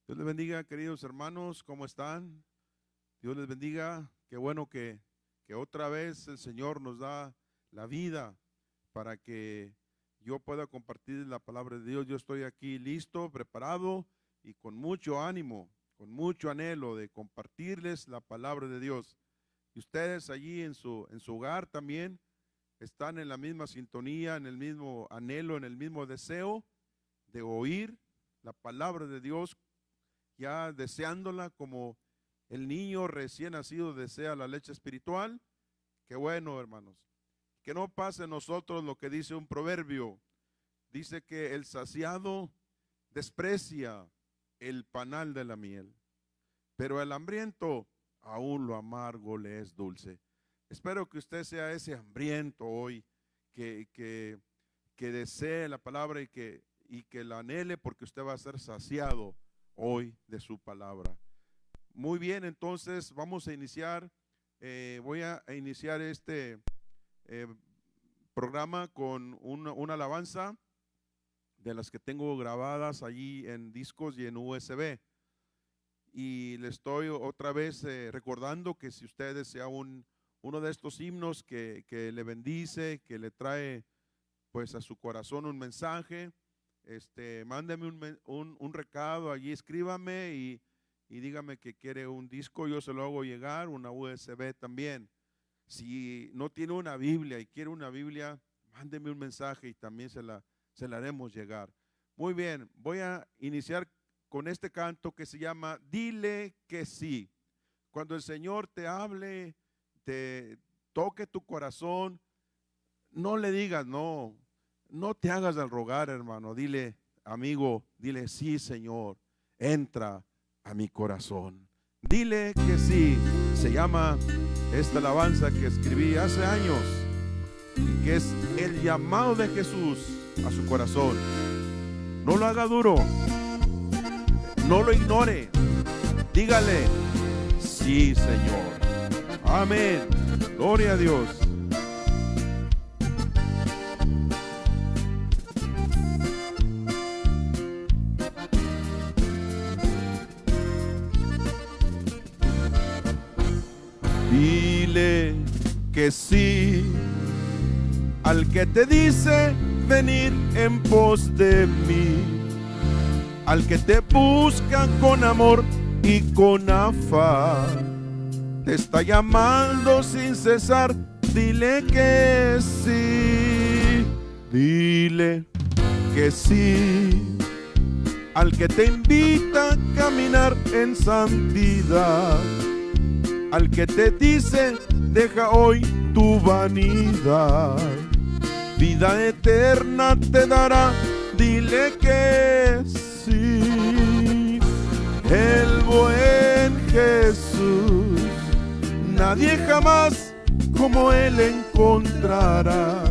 Dios les bendiga, queridos hermanos, ¿cómo están? Dios les bendiga, qué bueno que otra vez el Señor nos da la vida para que yo pueda compartir la palabra de Dios. Yo estoy aquí listo, preparado y con mucho ánimo, con mucho anhelo de compartirles la palabra de Dios. Y ustedes allí en su hogar también están en la misma sintonía, en el mismo anhelo, en el mismo deseo de oír la palabra de Dios, ya deseándola como el niño recién nacido desea la leche espiritual. Qué bueno, hermanos. Que no pase en nosotros lo que dice un proverbio. Dice que el saciado desprecia el panal de la miel, pero el hambriento aún lo amargo le es dulce. Espero que usted sea ese hambriento hoy, que desee la palabra y que la anhele, porque usted va a ser saciado hoy de su palabra. Muy bien, entonces vamos a iniciar. Voy a iniciar este programa con una alabanza de las que tengo grabadas allí en discos y en USB. Y le estoy otra vez recordando que si usted desea uno de estos himnos que le bendice, que le trae pues a su corazón un mensaje, mándeme un recado allí, escríbame y dígame que quiere un disco, yo se lo hago llegar, una USB también. Si no tiene una Biblia y quiere una Biblia, mándeme un mensaje y también se la haremos llegar. Muy bien, voy a iniciar con este canto que se llama Dile que sí. Cuando el Señor te hable, te toque tu corazón, no le digas no. No te hagas al rogar, hermano. Dile, amigo, dile, sí, Señor, entra a mi corazón. Dile que sí. Se llama esta alabanza que escribí hace años, que es el llamado de Jesús a su corazón. No lo haga duro, no lo ignore. Dígale, sí, Señor. Amén. Gloria a Dios. Dile que sí al que te dice venir en pos de mí, al que te busca con amor y con afán, te está llamando sin cesar. Dile que sí, dile que sí al que te invita a caminar en santidad, al que te dice deja hoy tu vanidad, vida eterna te dará. Dile que sí. El buen Jesús, nadie jamás como Él encontrarás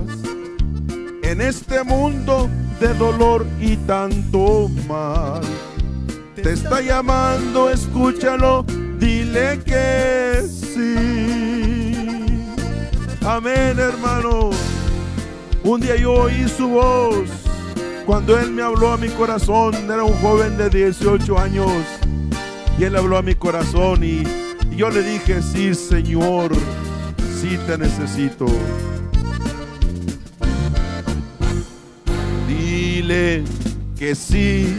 en este mundo de dolor y tanto mal. Te está llamando, escúchalo. Dile que sí. Amén, hermano. Un día yo oí su voz cuando Él me habló a mi corazón. Era un joven de 18 años y Él habló a mi corazón y yo le dije, sí, Señor, sí te necesito. Dile que sí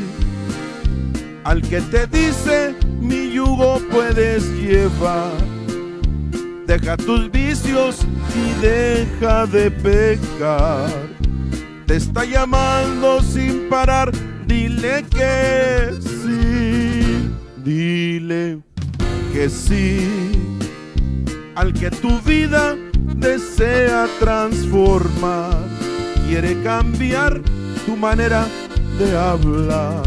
al que te dice mi yugo puedes llevar. Deja tus vicios y deja de pecar. Te está llamando sin parar. Dile que sí. Dile que sí al que tu vida desea transformar. Quiere cambiar tu manera de hablar.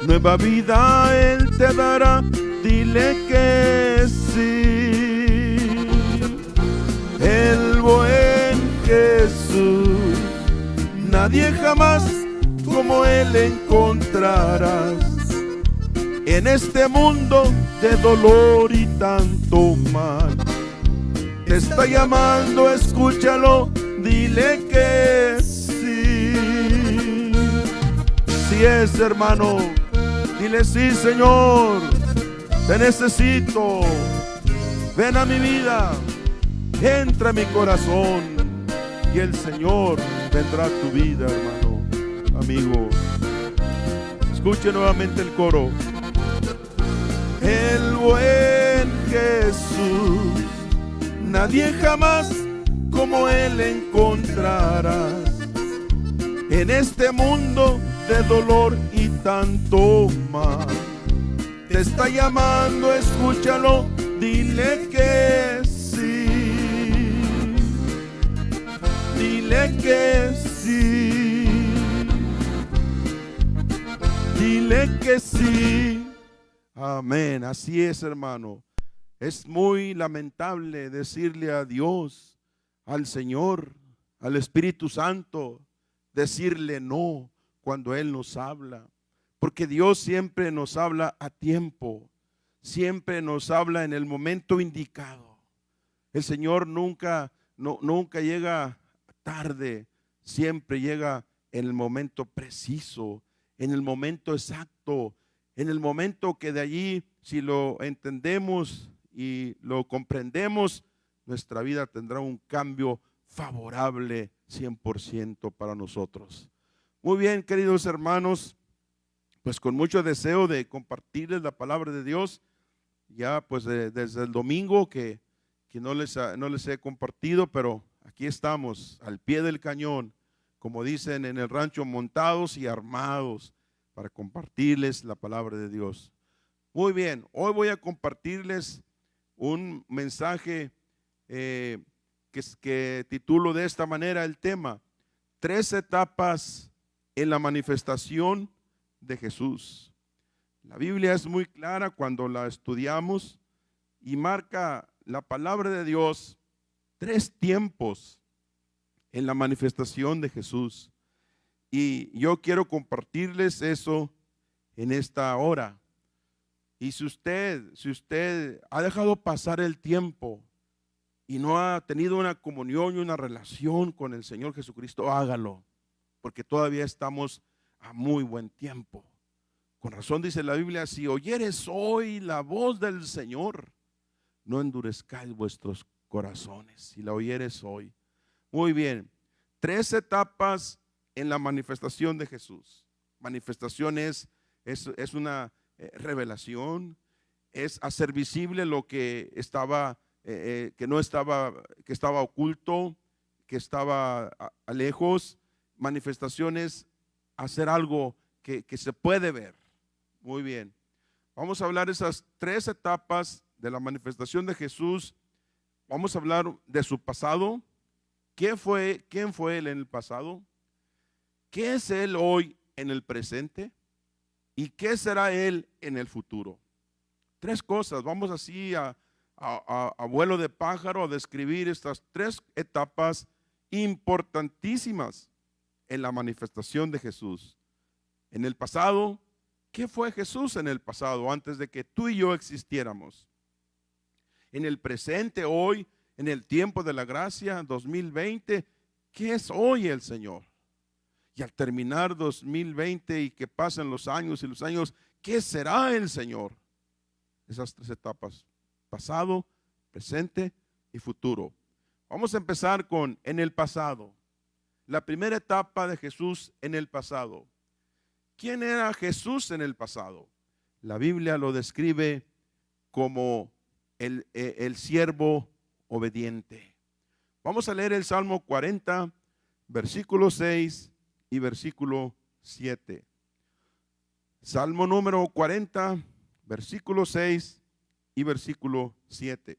Nueva vida Él te dará. Dile que sí. El buen Jesús, nadie jamás como Él encontrarás en este mundo de dolor y tanto mal. Te está llamando, escúchalo. Dile que sí. Si es, hermano, Dile: sí, Señor, te necesito. Ven a mi vida, entra a mi corazón, y el Señor vendrá a tu vida, hermano, amigo. Escuche nuevamente el coro. El buen Jesús, nadie jamás como Él encontrarás en este mundo de dolor y tanto más. Te está llamando, escúchalo, dile que sí. Dile que sí. Dile que sí. Amén. Así es, hermano. Es muy lamentable decirle a Dios, al Señor, al Espíritu Santo, decirle no cuando Él nos habla. Porque Dios siempre nos habla a tiempo, siempre nos habla en el momento indicado. El Señor nunca llega tarde, siempre llega en el momento preciso, en el momento exacto, en el momento que de allí, si lo entendemos y lo comprendemos, nuestra vida tendrá un cambio favorable 100% para nosotros. Muy bien, queridos hermanos, pues con mucho deseo de compartirles la palabra de Dios, ya pues desde el domingo que no les he compartido, pero aquí estamos al pie del cañón, como dicen en el rancho, montados y armados para compartirles la palabra de Dios. Muy bien, hoy voy a compartirles un mensaje que titulo de esta manera el tema: 3 etapas en la manifestación de Jesús. La Biblia es muy clara cuando la estudiamos y marca la palabra de Dios 3 tiempos en la manifestación de Jesús. Y yo quiero compartirles eso en esta hora. Y si usted ha dejado pasar el tiempo y no ha tenido una comunión y una relación con el Señor Jesucristo, hágalo, porque todavía estamos a muy buen tiempo. Con razón dice la Biblia: si oyeres hoy la voz del Señor, no endurezcáis vuestros corazones. Si la oyeres hoy. Muy bien, 3 etapas en la manifestación de Jesús. Manifestación es una revelación, es hacer visible lo que estaba, que estaba oculto, que estaba lejos. Manifestación es hacer algo que se puede ver. Muy bien, vamos a hablar de esas 3 etapas de la manifestación de Jesús. Vamos a hablar de su pasado. ¿Quién fue Él en el pasado? ¿Qué es Él hoy en el presente? ¿Y qué será Él en el futuro? 3 cosas. Vamos así a vuelo de pájaro a describir estas 3 etapas importantísimas en la manifestación de Jesús. En el pasado, ¿qué fue Jesús en el pasado antes de que tú y yo existiéramos? En el presente, hoy, en el tiempo de la gracia 2020, ¿qué es hoy el Señor? Y al terminar 2020 y que pasen los años y los años, ¿qué será el Señor? Esas 3 etapas: pasado, presente y futuro. Vamos a empezar con en el pasado. La primera etapa de Jesús en el pasado. ¿Quién era Jesús en el pasado? La Biblia lo describe como el siervo obediente. Vamos a leer el Salmo 40, versículo 6 y versículo 7. Salmo número 40, versículo 6 y versículo 7.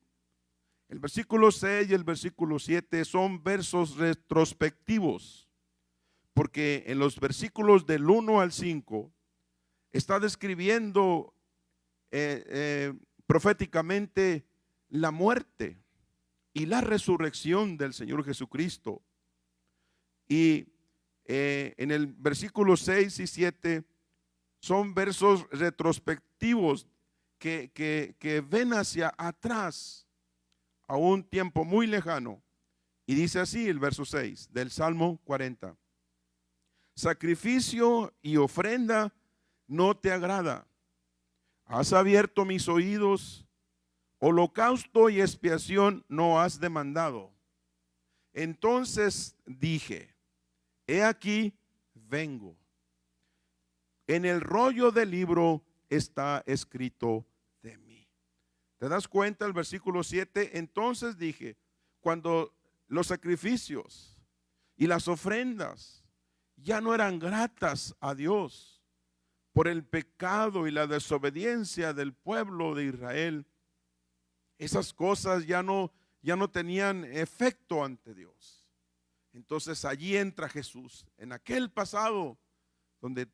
El versículo 6 y el versículo 7 son versos retrospectivos, porque en los versículos del 1 al 5 está describiendo proféticamente la muerte y la resurrección del Señor Jesucristo. Y en el versículo 6 y 7 son versos retrospectivos que ven hacia atrás a un tiempo muy lejano. Y dice así el verso 6 del Salmo 40: sacrificio y ofrenda no te agrada, Has abierto mis oídos, holocausto y expiación no has demandado. Entonces dije, he aquí, vengo. En el rollo del libro está escrito de mí. ¿Te das cuenta el versículo 7? Entonces dije, cuando los sacrificios y las ofrendas ya no eran gratas a Dios por el pecado y la desobediencia del pueblo de Israel, esas cosas ya no tenían efecto ante Dios. Entonces allí entra Jesús, en aquel pasado donde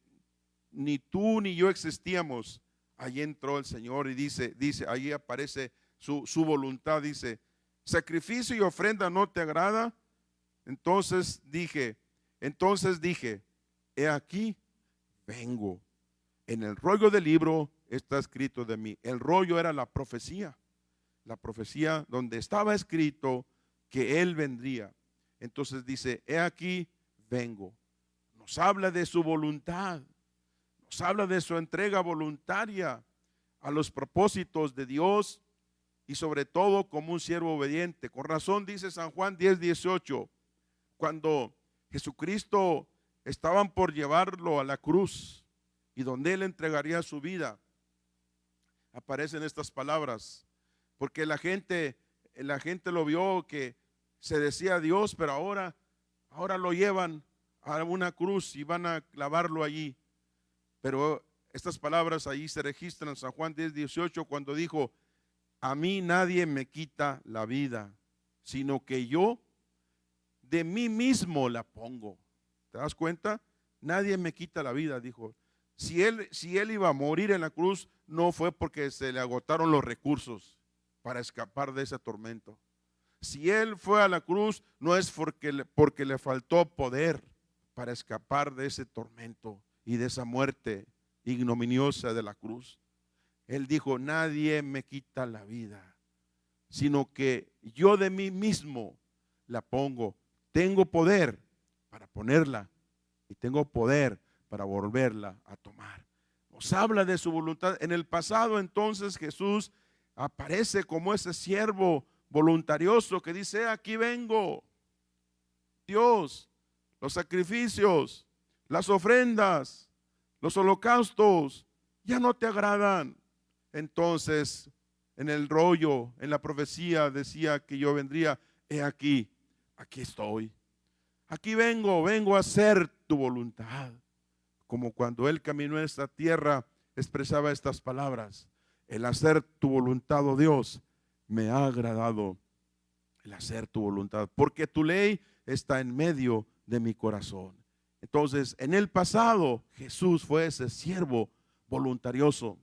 ni tú ni yo existíamos. Allí entró el Señor y dice, ahí aparece su voluntad, dice, sacrificio y ofrenda no te agrada. Entonces dije, he aquí, vengo. En el rollo del libro está escrito de mí. El rollo era la profecía donde estaba escrito que Él vendría. Entonces dice, he aquí, vengo. Nos habla de su voluntad, nos habla de su entrega voluntaria a los propósitos de Dios y sobre todo como un siervo obediente. Con razón dice San Juan 10:18, cuando Jesucristo estaban por llevarlo a la cruz y donde Él entregaría su vida, aparecen estas palabras, porque la gente lo vio que se decía Dios, pero ahora lo llevan a una cruz y van a clavarlo allí. Pero estas palabras allí se registran en San Juan 10:18 cuando dijo, a mí nadie me quita la vida, sino que yo de mí mismo la pongo. ¿Te das cuenta? Nadie me quita la vida, dijo. Si él iba a morir en la cruz, no fue porque se le agotaron los recursos para escapar de ese tormento. Si Él fue a la cruz, no es porque le faltó poder para escapar de ese tormento y de esa muerte ignominiosa de la cruz. Él dijo, nadie me quita la vida, sino que yo de mí mismo la pongo. Tengo poder para ponerla y tengo poder para volverla a tomar. Nos habla de su voluntad. En el pasado entonces Jesús aparece como ese siervo voluntarioso que dice, aquí vengo. Dios, los sacrificios, las ofrendas, los holocaustos ya no te agradan. Entonces en el rollo, en la profecía decía que yo vendría. He aquí, aquí estoy. Aquí vengo a hacer tu voluntad. Como cuando Él caminó en esta tierra expresaba estas palabras. El hacer tu voluntad, oh Dios, me ha agradado el hacer tu voluntad, porque tu ley está en medio de mi corazón. Entonces, en el pasado, Jesús fue ese siervo voluntarioso,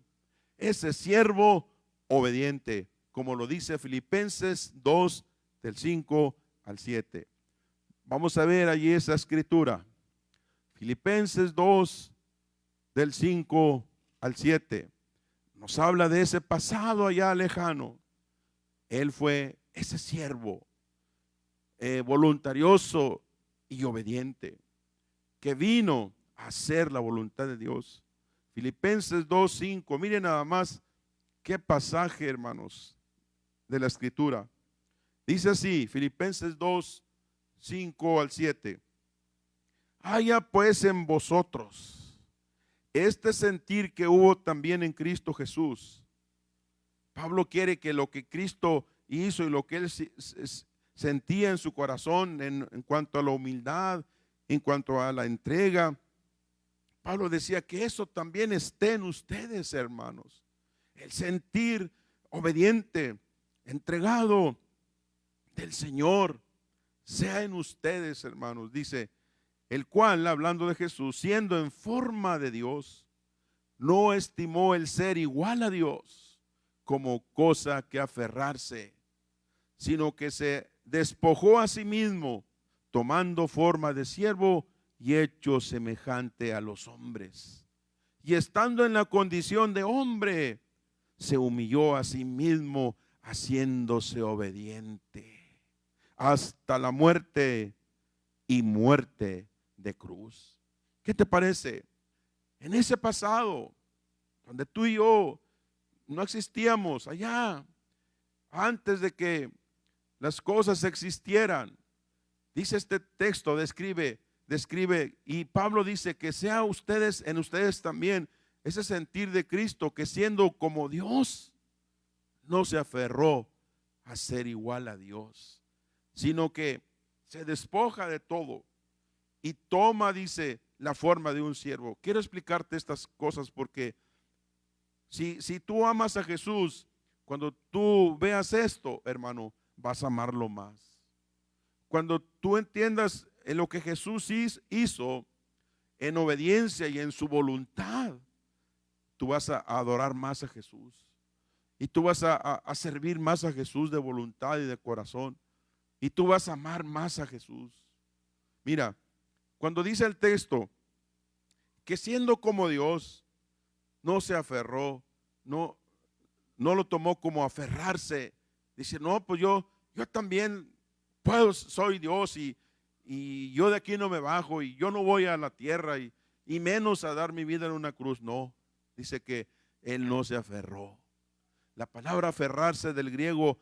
ese siervo obediente, como lo dice Filipenses 2, del 5 al 7. Vamos a ver allí esa escritura. Filipenses 2, del 5 al 7. Nos habla de ese pasado allá lejano. Él fue ese siervo voluntarioso y obediente que vino a hacer la voluntad de Dios. Filipenses 2:5. Miren nada más qué pasaje, hermanos, de la escritura. Dice así, Filipenses 2:5 al 7. Haya pues en vosotros este sentir que hubo también en Cristo Jesús. Pablo quiere que lo que Cristo hizo y lo que él sentía en su corazón en cuanto a la humildad, en cuanto a la entrega, Pablo decía que eso también esté en ustedes, hermanos. El sentir obediente, entregado del Señor, sea en ustedes, hermanos. Dice, el cual, hablando de Jesús, siendo en forma de Dios, no estimó el ser igual a Dios como cosa que aferrarse, sino que se despojó a sí mismo, tomando forma de siervo y hecho semejante a los hombres. Y estando en la condición de hombre, se humilló a sí mismo, haciéndose obediente hasta la muerte y muerte de cruz. ¿Qué te parece? En ese pasado, donde tú y yo no existíamos allá, antes de que las cosas existieran. Dice este texto, describe, y Pablo dice que sea en ustedes también ese sentir de Cristo, que siendo como Dios, no se aferró a ser igual a Dios, sino que se despoja de todo y toma, dice, la forma de un siervo. Quiero explicarte estas cosas porque si tú amas a Jesús, cuando tú veas esto, hermano, vas a amarlo más. Cuando tú entiendas en lo que Jesús hizo en obediencia y en su voluntad, tú vas a adorar más a Jesús. Y tú vas a servir más a Jesús de voluntad y de corazón. Y tú vas a amar más a Jesús. Mira, cuando dice el texto que siendo como Dios, no se aferró, no lo tomó como aferrarse. Dice, no, pues yo también soy Dios y yo de aquí no me bajo y yo no voy a la tierra y menos a dar mi vida en una cruz. No, dice que él no se aferró. La palabra aferrarse del griego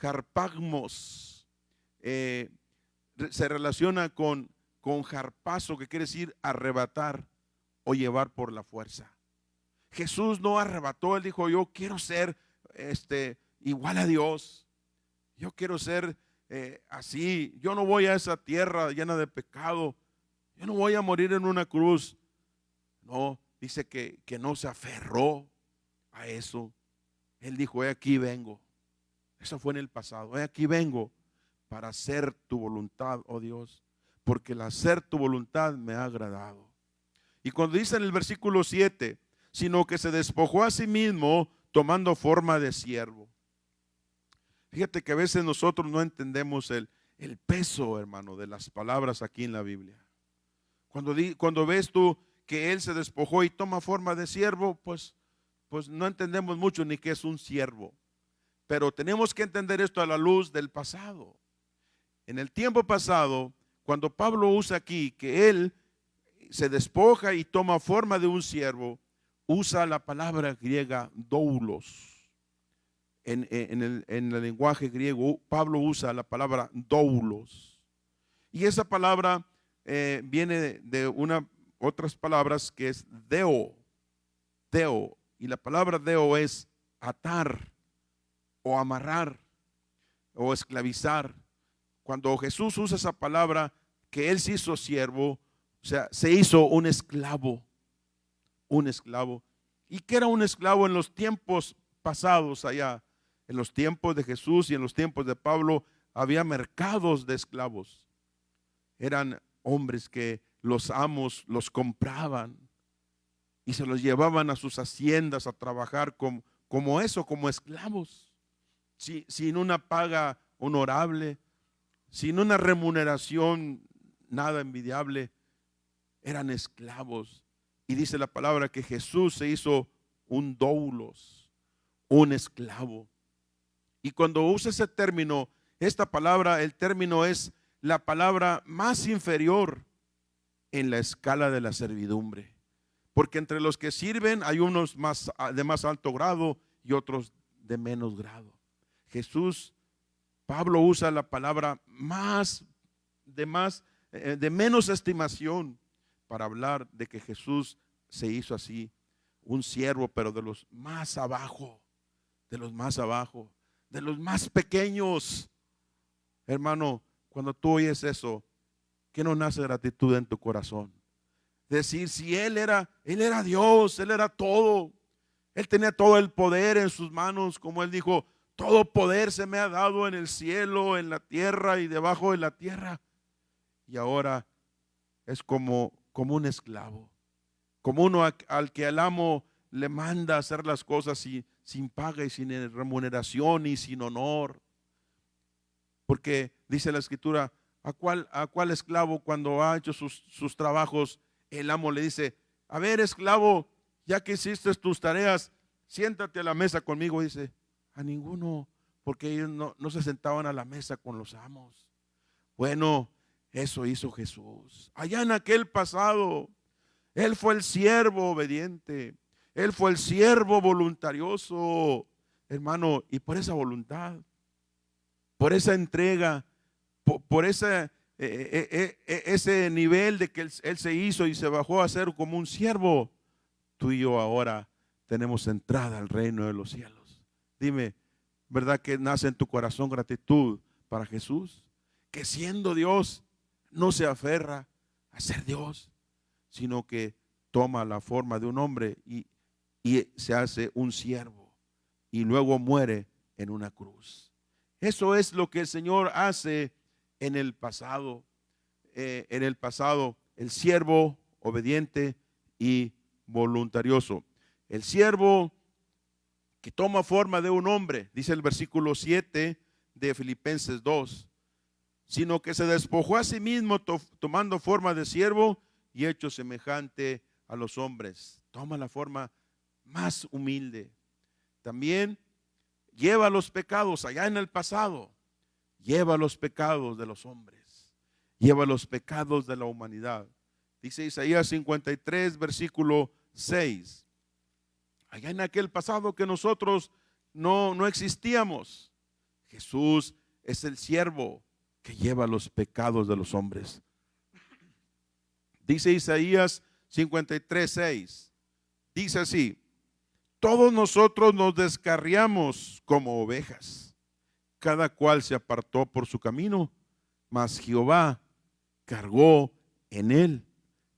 harpagmos se relaciona con harpazo, que quiere decir arrebatar o llevar por la fuerza. Jesús no arrebató, él dijo, yo quiero ser igual a Dios. Yo quiero ser así. Yo no voy a esa tierra llena de pecado. Yo no voy a morir en una cruz. No, dice que no se aferró a eso. Él dijo, he aquí vengo. Eso fue en el pasado. He aquí vengo para hacer tu voluntad, oh Dios, porque el hacer tu voluntad me ha agradado. Y cuando dice en el versículo 7, sino que se despojó a sí mismo tomando forma de siervo. Fíjate que a veces nosotros no entendemos el peso, hermano, de las palabras aquí en la Biblia. Cuando ves tú que él se despojó y toma forma de siervo, pues no entendemos mucho ni qué es un siervo. Pero tenemos que entender esto a la luz del pasado. En el tiempo pasado, cuando Pablo usa aquí que él se despoja y toma forma de un siervo, usa la palabra griega doulos. En el lenguaje griego, Pablo usa la palabra doulos. Y esa palabra viene de otras palabras que es deo. Y la palabra deo es atar o amarrar o esclavizar. Cuando Jesús usa esa palabra, que él se hizo siervo, o sea, se hizo un esclavo. Un esclavo. ¿Y qué era un esclavo en los tiempos pasados allá? En los tiempos de Jesús y en los tiempos de Pablo había mercados de esclavos. Eran hombres que los amos los compraban y se los llevaban a sus haciendas a trabajar como esclavos, sin una paga honorable, sin una remuneración nada envidiable. Eran esclavos. Y dice la palabra que Jesús se hizo un doulos, un esclavo. Y cuando usa ese término, esta palabra, el término es la palabra más inferior en la escala de la servidumbre. Porque entre los que sirven hay unos de más alto grado y otros de menos grado. Pablo usa la palabra de menos estimación para hablar de que Jesús se hizo así, un siervo, pero de los más abajo, de los más pequeños. Hermano, cuando tú oyes eso, ¿qué no nace gratitud en tu corazón? Decir, si él era Dios, él era todo, él tenía todo el poder en sus manos, como él dijo, todo poder se me ha dado en el cielo, en la tierra y debajo de la tierra. Y ahora es como un esclavo, como uno al que el amo le manda a hacer las cosas sin paga y sin remuneración y sin honor. Porque dice la escritura, ¿a cuál esclavo cuando ha hecho sus trabajos, el amo le dice, a ver esclavo, ya que hiciste tus tareas, siéntate a la mesa conmigo? Dice, a ninguno, porque ellos no se sentaban a la mesa con los amos. Bueno, eso hizo Jesús. Allá en aquel pasado, él fue el siervo obediente. Él fue el siervo voluntarioso, hermano, y por esa voluntad, por esa entrega, por ese nivel de que él se hizo y se bajó a ser como un siervo, tú y yo ahora tenemos entrada al reino de los cielos. Dime, ¿verdad que nace en tu corazón gratitud para Jesús? Que siendo Dios no se aferra a ser Dios, sino que toma la forma de un hombre y se hace un siervo y luego muere en una cruz. Eso es lo que el Señor hace en el pasado. El siervo obediente y voluntarioso. El siervo que toma forma de un hombre, dice el versículo 7 de Filipenses 2, sino que se despojó a sí mismo tomando forma de siervo y hecho semejante a los hombres. Toma la forma más humilde. También lleva los pecados allá en el pasado, lleva los pecados de los hombres, lleva los pecados de la humanidad. Dice Isaías 53, versículo 6. Allá en aquel pasado que nosotros no existíamos, Jesús es el siervo que lleva los pecados de los hombres. Dice Isaías 53, 6. Dice así: todos nosotros nos descarriamos como ovejas, cada cual se apartó por su camino, mas Jehová cargó en él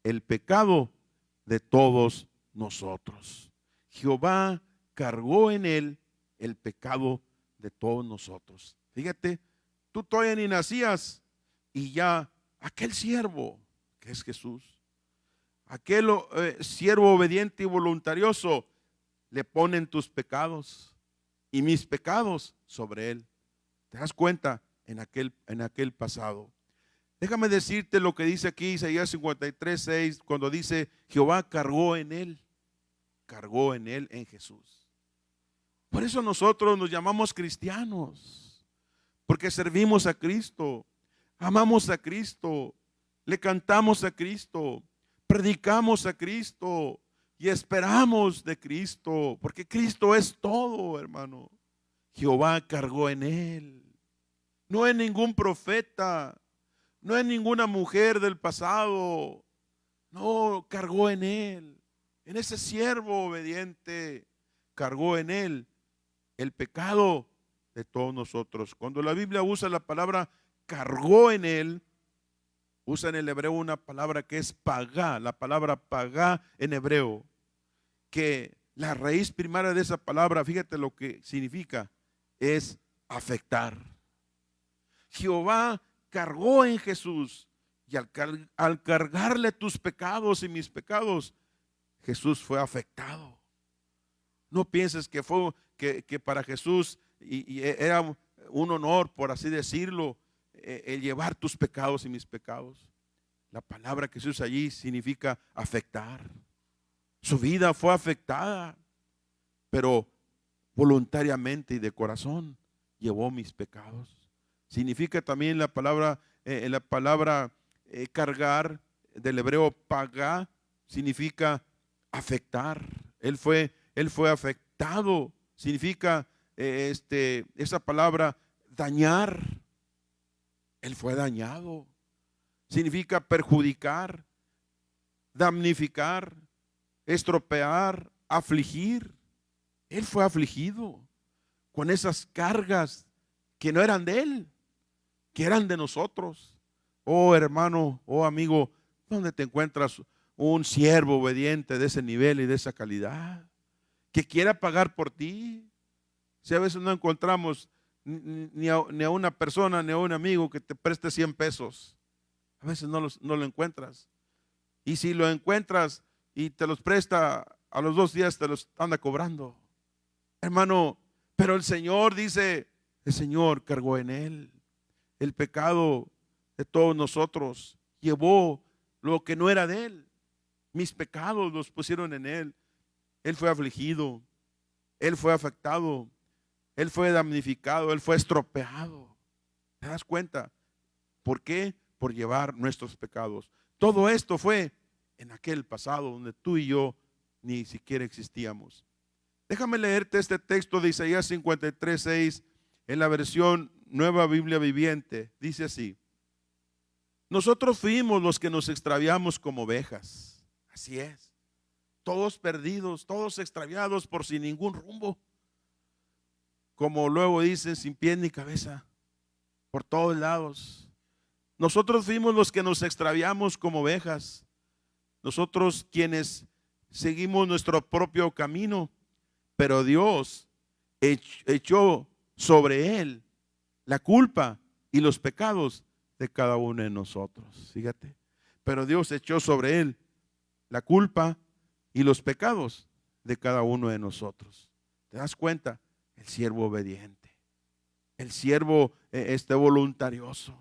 el pecado de todos nosotros. Jehová cargó en él el pecado de todos nosotros. Fíjate, tú todavía ni nacías y ya aquel siervo que es Jesús, aquel siervo obediente y voluntarioso, le ponen tus pecados y mis pecados sobre él. ¿Te das cuenta? En aquel pasado. Déjame decirte lo que dice aquí Isaías 53, 6, cuando dice Jehová cargó en él, en Jesús. Por eso nosotros nos llamamos cristianos, porque servimos a Cristo, amamos a Cristo, le cantamos a Cristo, predicamos a Cristo y esperamos de Cristo, porque Cristo es todo, hermano. Jehová cargó en él, no en ningún profeta, no en ninguna mujer del pasado, no, cargó en él, en ese siervo obediente, cargó en él el pecado de todos nosotros. Cuando la Biblia usa la palabra cargó en él, usa en el hebreo una palabra que es pagá, la palabra pagá en hebreo, que la raíz primaria de esa palabra, fíjate lo que significa, es afectar. Jehová cargó en Jesús y al cargarle tus pecados y mis pecados, Jesús fue afectado. No pienses que fue que para Jesús y era un honor, por así decirlo, el llevar tus pecados y mis pecados. La palabra que se usa allí significa afectar. Su vida fue afectada, pero voluntariamente y de corazón llevó mis pecados. Significa también la palabra cargar, del hebreo pagá, significa afectar. Él fue afectado. Significa esa palabra dañar. Él fue dañado. Significa perjudicar, damnificar, estropear, afligir. Él fue afligido con esas cargas que no eran de él, que eran de nosotros. Oh hermano, oh amigo, ¿dónde te encuentras un siervo obediente de ese nivel y de esa calidad? Que quiera pagar por ti. Si a veces no encontramos ni a una persona, ni a un amigo que te preste 100 pesos. A veces no lo encuentras. Y si lo encuentras y te los presta, a los 2 días te los anda cobrando. Hermano, pero el Señor dice, el Señor cargó en él el pecado de todos nosotros. Llevó lo que no era de él. Mis pecados los pusieron en él. Él fue afligido. Él fue afectado. Él fue damnificado. Él fue estropeado. ¿Te das cuenta? ¿Por qué? Por llevar nuestros pecados. Todo esto fue en aquel pasado donde tú y yo ni siquiera existíamos. Déjame leerte este texto de Isaías 53:6 en la versión Nueva Biblia Viviente. Dice así: nosotros fuimos los que nos extraviamos como ovejas. Así es. Todos perdidos, todos extraviados por sin ningún rumbo. Como luego dicen, sin pie ni cabeza, por todos lados. Nosotros fuimos los que nos extraviamos como ovejas. Nosotros quienes seguimos nuestro propio camino, pero Dios echó sobre él la culpa y los pecados de cada uno de nosotros. Fíjate, pero Dios echó sobre él la culpa y los pecados de cada uno de nosotros. ¿Te das cuenta? El siervo obediente, el siervo voluntarioso.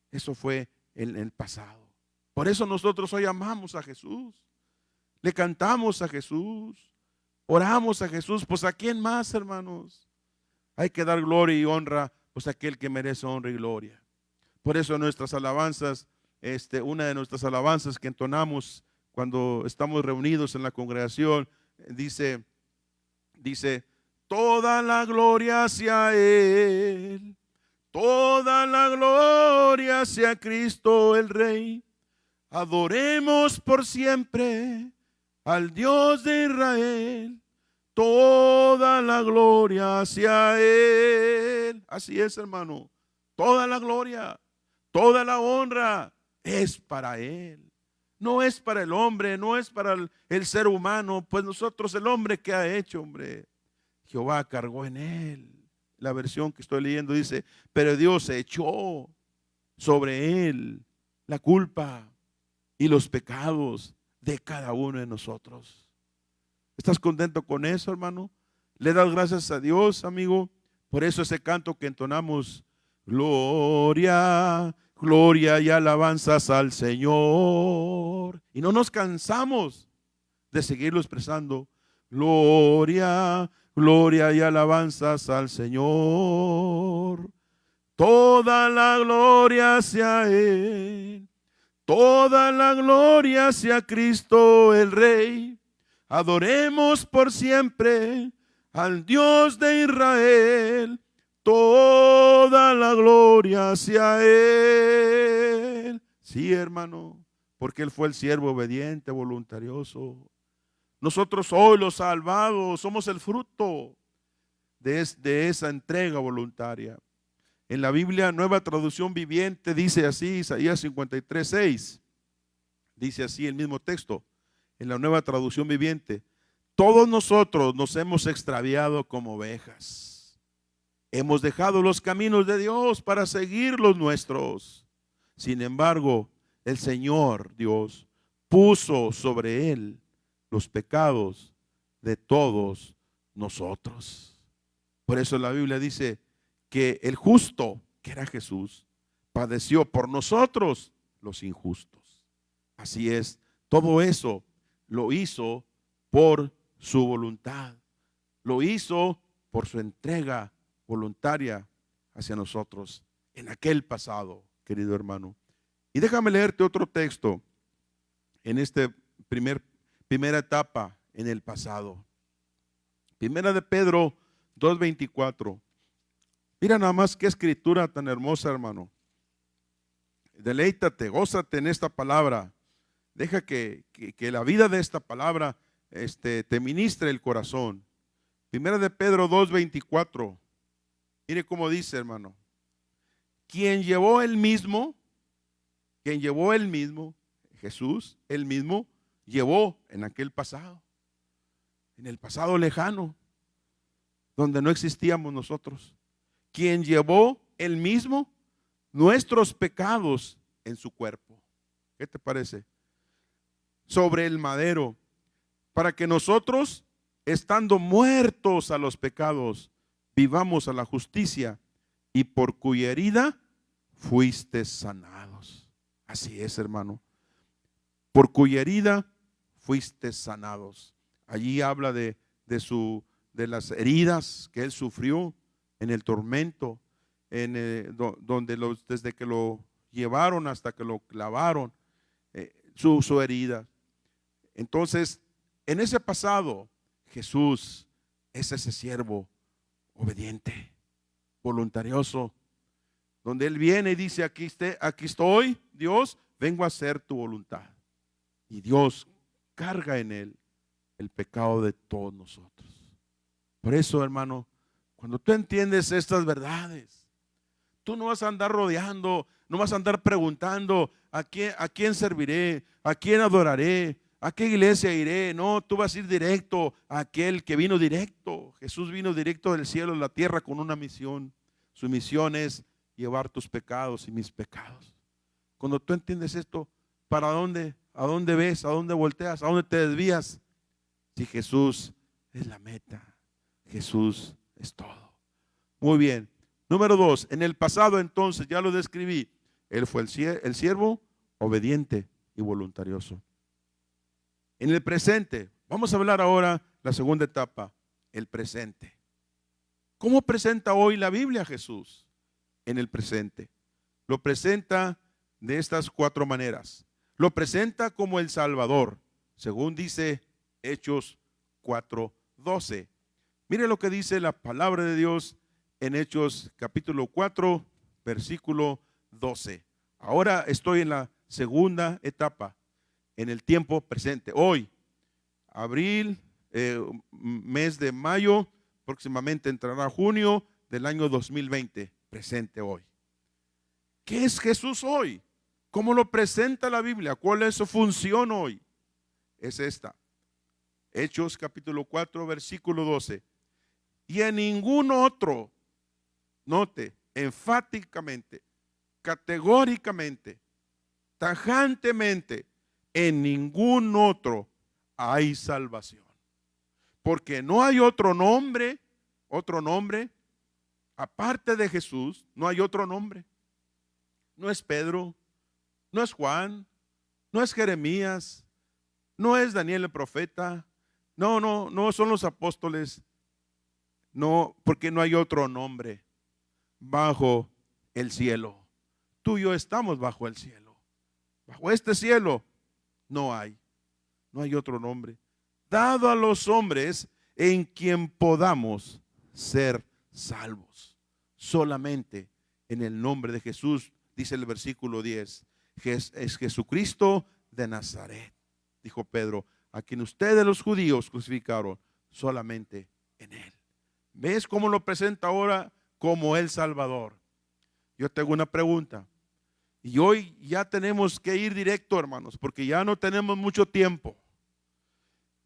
Eso fue en el pasado. Por eso nosotros hoy amamos a Jesús, le cantamos a Jesús, oramos a Jesús. Pues ¿a quién más, hermanos? Hay que dar gloria y honra pues a aquel que merece honra y gloria. Por eso nuestras alabanzas, una de nuestras alabanzas que entonamos cuando estamos reunidos en la congregación, dice, toda la gloria hacia Él, toda la gloria hacia Cristo el Rey. Adoremos por siempre al Dios de Israel, toda la gloria hacia Él. Así es, hermano, toda la gloria, toda la honra es para Él. No es para el hombre, no es para el ser humano, pues nosotros, el hombre que ha hecho, hombre, Jehová cargó en él. La versión que estoy leyendo dice, pero Dios echó sobre él la culpa y los pecados de cada uno de nosotros. ¿Estás contento con eso, hermano? ¿Le das gracias a Dios, amigo? Por eso ese canto que entonamos, gloria, gloria y alabanzas al Señor. Y no nos cansamos de seguirlo expresando. Gloria, gloria y alabanzas al Señor. Toda la gloria hacia Él. Toda la gloria hacia Cristo el Rey. Adoremos por siempre al Dios de Israel. Toda la gloria hacia Él. Sí, hermano, porque Él fue el siervo obediente, voluntarioso. Nosotros hoy los salvados somos el fruto de esa entrega voluntaria. En la Biblia, Nueva Traducción Viviente, dice así, Isaías 53:6. Dice así el mismo texto, en la Nueva Traducción Viviente. Todos nosotros nos hemos extraviado como ovejas. Hemos dejado los caminos de Dios para seguir los nuestros. Sin embargo, el Señor Dios puso sobre él los pecados de todos nosotros. Por eso la Biblia dice que el justo, que era Jesús, padeció por nosotros los injustos. Así es, todo eso lo hizo por su voluntad. Lo hizo por su entrega voluntaria hacia nosotros en aquel pasado, querido hermano. Y déjame leerte otro texto en esta primera etapa en el pasado. Primera de Pedro 2:24. Mira nada más qué escritura tan hermosa, hermano. Deleítate, gózate en esta palabra. Deja que la vida de esta palabra te ministre el corazón. Primera de Pedro 2:24. Mire cómo dice, hermano. Quien llevó el mismo, Jesús, él mismo, llevó en aquel pasado, en el pasado lejano, donde no existíamos nosotros. Quien llevó él mismo nuestros pecados en su cuerpo. ¿Qué te parece? Sobre el madero, para que nosotros, estando muertos a los pecados, vivamos a la justicia, y por cuya herida fuiste sanados. Así es, hermano. Por cuya herida fuiste sanados. Allí habla de las heridas que él sufrió en el tormento, desde que lo llevaron hasta que lo clavaron, su herida. Entonces, En ese pasado, Jesús es ese siervo obediente, voluntarioso, donde Él viene y dice, aquí estoy, Dios, vengo a hacer tu voluntad. Y Dios carga en Él el pecado de todos nosotros. Por eso, hermano, cuando tú entiendes estas verdades, tú no vas a andar rodeando, no vas a andar preguntando a quién serviré, a quién adoraré, a qué iglesia iré. No, tú vas a ir directo a aquel que vino directo. Jesús vino directo del cielo a la tierra con una misión. Su misión es llevar tus pecados y mis pecados. Cuando tú entiendes esto, ¿para dónde? ¿A dónde ves? ¿A dónde volteas? ¿A dónde te desvías? Si Jesús es la meta, Jesús es todo. Muy bien. Número 2, en el pasado entonces, ya lo describí, Él fue el siervo obediente y voluntarioso. En el presente, vamos a hablar ahora la segunda etapa, el presente. ¿Cómo presenta hoy la Biblia a Jesús en el presente? Lo presenta de estas 4 maneras. Lo presenta como el Salvador, según dice Hechos 4:12. Mire lo que dice la palabra de Dios en Hechos capítulo 4, versículo 12. Ahora estoy en la segunda etapa, en el tiempo presente. Hoy, abril, mes de mayo, próximamente entrará junio del año 2020, presente hoy. ¿Qué es Jesús hoy? ¿Cómo lo presenta la Biblia? ¿Cuál es su función hoy? Es esta. Hechos capítulo 4, versículo 12. Y en ningún otro, note, enfáticamente, categóricamente, tajantemente, en ningún otro hay salvación. Porque no hay otro nombre, aparte de Jesús, no hay otro nombre. No es Pedro, no es Juan, no es Jeremías, no es Daniel el profeta, no son los apóstoles, no, porque no hay otro nombre bajo el cielo. Tú y yo estamos bajo el cielo. Bajo este cielo no hay otro nombre dado a los hombres en quien podamos ser salvos. Solamente en el nombre de Jesús, dice el versículo 10, es Jesucristo de Nazaret, dijo Pedro, a quien ustedes los judíos crucificaron, solamente en Él. ¿Ves cómo lo presenta ahora como el Salvador? Yo tengo una pregunta. Y hoy ya tenemos que ir directo, hermanos, porque ya no tenemos mucho tiempo.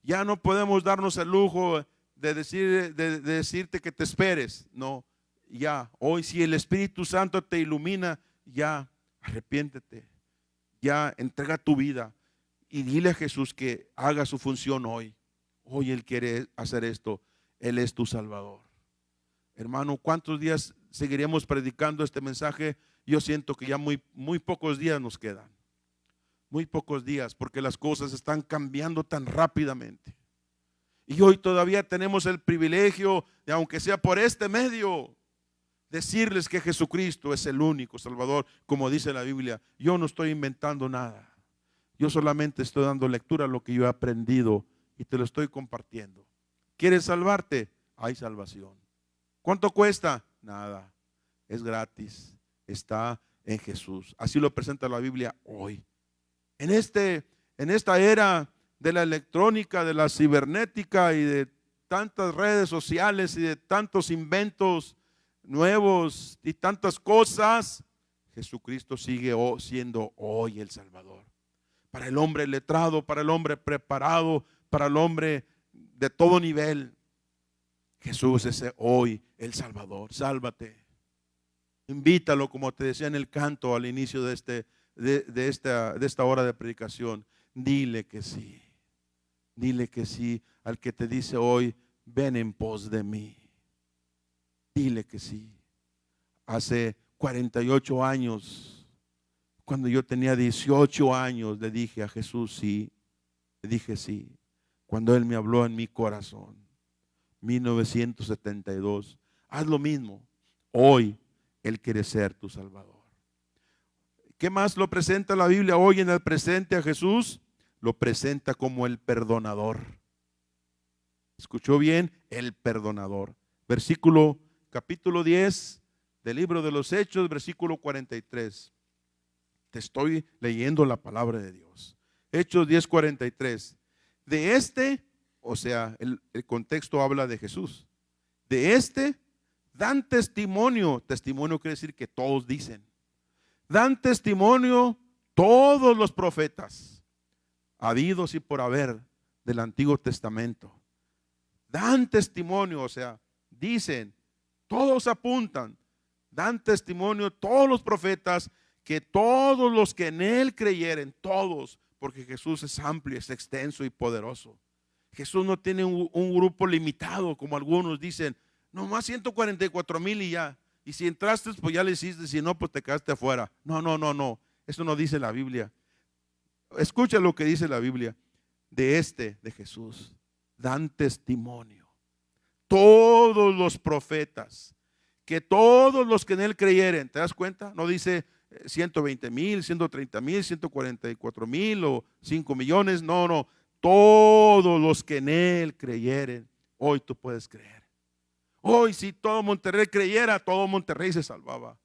Ya no podemos darnos el lujo de decirte que te esperes. No, ya, hoy si el Espíritu Santo te ilumina, ya, arrepiéntete. Ya, entrega tu vida y dile a Jesús que haga su función hoy. Hoy Él quiere hacer esto. Él es tu Salvador. Hermano, ¿cuántos días seguiremos predicando este mensaje? Yo siento que ya muy pocos días nos quedan. Muy pocos días, porque las cosas están cambiando tan rápidamente. Y hoy todavía tenemos el privilegio de, aunque sea por este medio, decirles que Jesucristo es el único Salvador, como dice la Biblia. Yo no estoy inventando nada. Yo solamente estoy dando lectura a lo que yo he aprendido y te lo estoy compartiendo. ¿Quieres salvarte? Hay salvación. ¿Cuánto cuesta? Nada. Es gratis. Está en Jesús. Así lo presenta la Biblia hoy. En esta era de la electrónica, de la cibernética y de tantas redes sociales y de tantos inventos nuevos y tantas cosas, Jesucristo sigue siendo hoy el Salvador. Para el hombre letrado, para el hombre preparado, para el hombre de todo nivel, Jesús es hoy el Salvador. Sálvate. Invítalo, como te decía en el canto al inicio de esta hora de predicación. Dile que sí. Dile que sí al que te dice hoy, ven en pos de mí. Dile que sí. Hace 48 años, cuando yo tenía 18 años, le dije a Jesús sí. Le dije sí. Cuando Él me habló en mi corazón. 1972. Haz lo mismo. Hoy Él quiere ser tu Salvador. ¿Qué más lo presenta la Biblia hoy en el presente a Jesús? Lo presenta como el perdonador. Escuchó bien, el perdonador. Versículo, capítulo 10 del libro de los Hechos, versículo 43. Te estoy leyendo la palabra de Dios. Hechos 10:43. De este, o sea, el contexto habla de Jesús. De este dan testimonio. Testimonio quiere decir que todos dicen. Dan testimonio todos los profetas, habidos y por haber del Antiguo Testamento. Dan testimonio, o sea, dicen, todos apuntan, dan testimonio todos los profetas, que todos los que en él creyeren, todos, porque Jesús es amplio, es extenso y poderoso. Jesús no tiene un grupo limitado, como algunos dicen, nomás 144,000 y ya. Y si entraste, pues ya le hiciste, si no, pues te quedaste afuera. No, no, no, no. Eso no dice la Biblia. Escucha lo que dice la Biblia. De Jesús, dan testimonio todos los profetas, que todos los que en él creyeren. ¿Te das cuenta? No dice 120,000, 130,000, 144,000 o 5 millones. No, no. Todos los que en él creyeren. Hoy tú puedes creer. Hoy si todo Monterrey creyera, todo Monterrey se salvaba.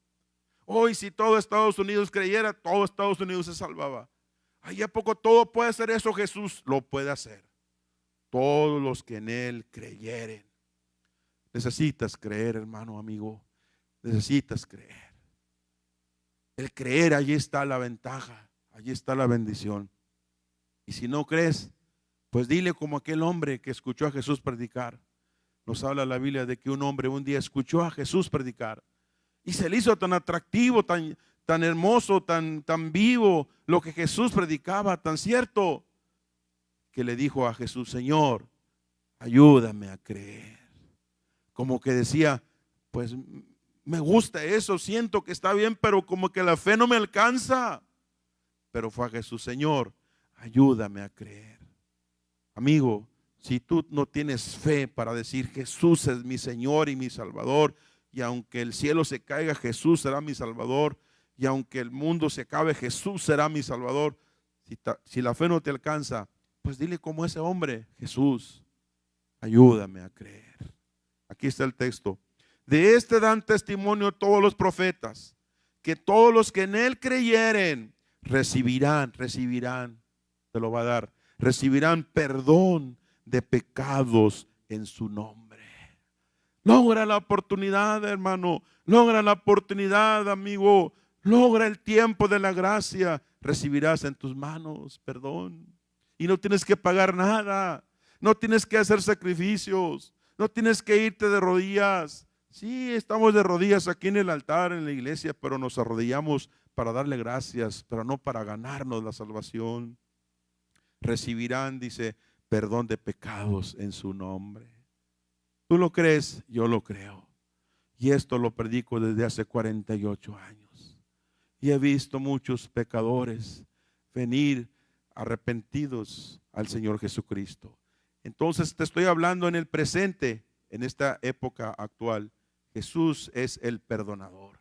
Hoy si todo Estados Unidos creyera, todo Estados Unidos se salvaba. Ahí a poco todo puede hacer eso. Jesús lo puede hacer. Todos los que en él creyeren. Necesitas creer, hermano, amigo. Necesitas creer. El creer, allí está la ventaja, allí está la bendición. Y si no crees, pues dile como aquel hombre que escuchó a Jesús predicar. Nos habla la Biblia de que un hombre un día escuchó a Jesús predicar y se le hizo tan atractivo, tan hermoso, tan vivo lo que Jesús predicaba, tan cierto, que le dijo a Jesús: Señor, ayúdame a creer. Como que decía, pues me gusta eso, siento que está bien, pero como que la fe no me alcanza. Pero fue a Jesús: Señor, ayúdame a creer. Amigo, si tú no tienes fe para decir Jesús es mi Señor y mi Salvador, y aunque el cielo se caiga, Jesús será mi Salvador, y aunque el mundo se acabe, Jesús será mi Salvador. Si la fe no te alcanza, pues dile como ese hombre: Jesús, ayúdame a creer. Aquí está el texto. De este dan testimonio todos los profetas, que todos los que en él creyeren recibirán, te lo va a dar, recibirán perdón de pecados en su nombre. Logra la oportunidad, hermano, logra la oportunidad, amigo, logra el tiempo de la gracia. Recibirás en tus manos perdón y no tienes que pagar nada, no tienes que hacer sacrificios, no tienes que irte de rodillas. Sí, estamos de rodillas aquí en el altar, en la iglesia, pero nos arrodillamos para darle gracias, pero no para ganarnos la salvación. Recibirán, dice, perdón de pecados en su nombre. ¿Tú lo crees? Yo lo creo. Y esto lo predico desde hace 48 años. Y he visto muchos pecadores venir arrepentidos al Señor Jesucristo. Entonces te estoy hablando en el presente, en esta época actual. Jesús es el perdonador.